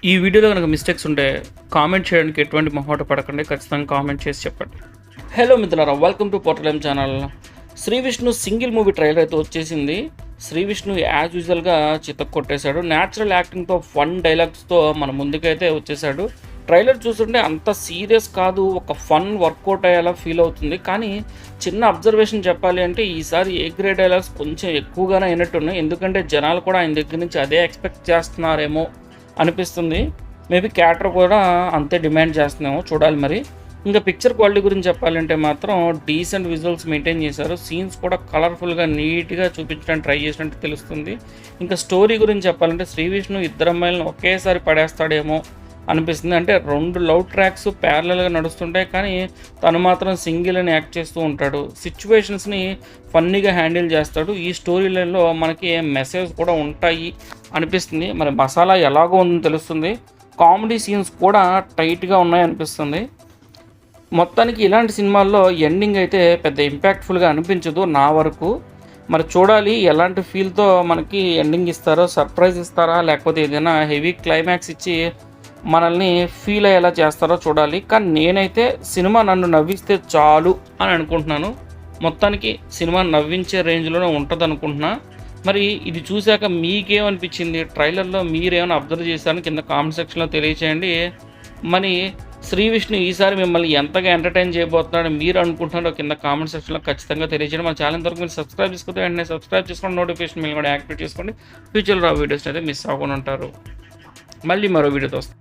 ఈ వీడియోలో కనుక మిస్టేక్స్ ఉంటే కామెంట్ చేయడానికి ఎటువంటి మొహమాట పడకండి, ఖచ్చితంగా కామెంట్ చేసి చెప్పండి. హలో మిత్రులారా, welcome to portal channel. Shri Vishnu single movie trailer అయితే వచ్చేసింది. శ్రీ విష్ణు యాజ్ యూజువల్గా చితక్ కొట్టేశాడు. న్యాచురల్ యాక్టింగ్తో ఫన్ డైలాగ్స్తో మన ముందుకైతే వచ్చేసాడు. ట్రైలర్ చూస్తుంటే అంత సీరియస్ కాదు, ఒక ఫన్ వర్కౌట్ అయ్యేలా ఫీల్ అవుతుంది. కానీ చిన్న అబ్జర్వేషన్ చెప్పాలి అంటే ఈసారి ఏ గ్రేడ్ డైలాగ్స్ కొంచెం ఎక్కువగానే అయినట్టున్నాయి. ఎందుకంటే జనాలు కూడా ఆయన దగ్గర నుంచి అదే ఎక్స్పెక్ట్ చేస్తున్నారేమో అనిపిస్తుంది. మేబీ క్యారెక్టర్ కూడా అంతే డిమాండ్ చేస్తున్నామో, చూడాలి మరి. ఇంకా పిక్చర్ క్వాలిటీ గురించి చెప్పాలంటే మాత్రం డీసెంట్ విజువల్స్ మెయింటైన్ చేశారు. సీన్స్ కూడా కలర్ఫుల్గా నీట్గా చూపించడానికి ట్రై చేసినట్టు తెలుస్తుంది. ఇంకా స్టోరీ గురించి చెప్పాలంటే శ్రీ విష్ణు ఇద్దరు అమ్మాయిలను ఒకేసారి పడేస్తాడేమో అనిపిస్తుంది. అంటే 2 లవ్ ట్రాక్స్ ప్యారలల్గా నడుస్తుంటాయి, కానీ తను మాత్రం సింగిల్ అని యాక్ట్ చేస్తూ ఉంటాడు. సిచ్యువేషన్స్ని ఫన్నీగా హ్యాండిల్ చేస్తాడు. ఈ స్టోరీ లైన్లో మనకి మెసేజ్ కూడా ఉంటాయి అనిపిస్తుంది. మరి మసాలా ఎలాగో ఉందని తెలుస్తుంది. కామెడీ సీన్స్ కూడా టైట్గా ఉన్నాయి అనిపిస్తుంది. మొత్తానికి ఇలాంటి సినిమాల్లో ఎండింగ్ అయితే పెద్ద ఇంపాక్ట్ఫుల్గా అనిపించదు నా వరకు. మరి చూడాలి ఎలాంటి ఫీల్తో మనకి ఎండింగ్ ఇస్తారో, సర్ప్రైజ్ ఇస్తారా లేకపోతే ఏదైనా హెవీ క్లైమాక్స్ ఇచ్చి మనల్ని ఫీల్ అయ్యేలా చేస్తారో చూడాలి. కానీ నేనైతే సినిమా నన్ను నవ్విస్తే చాలు అని అనుకుంటున్నాను. మొత్తానికి సినిమా నవ్వించే రేంజ్లోనే ఉంటుంది అనుకుంటున్నా. మరి ఇది చూశాక మీకేమనిపించింది? ట్రైలర్లో మీరేమైనా అబ్జర్వ్ చేశారని కింద కామెంట్ సెక్షన్లో తెలియచేయండి. మరి శ్రీ విష్ణు ఈసారి మిమ్మల్ని ఎంతగా ఎంటర్టైన్ చేయబోతున్నాడో మీరు అనుకుంటున్నారో కింద కామెంట్ సెక్షన్లో ఖచ్చితంగా తెలియజేయండి. మన ఛానల్ వరకు మీరు సబ్స్క్రైబ్ చేసుకుంటే వెంటనే సబ్స్క్రైబ్ చేసుకోండి, నోటిఫికేషన్ మీరు కూడా యాక్టివేట్ చేసుకోండి. ఫ్యూచర్లో ఆ వీడియోస్ అయితే మిస్ అవ్వకుండా ఉంటారు. మళ్ళీ మరో వీడియోతో వస్తాం.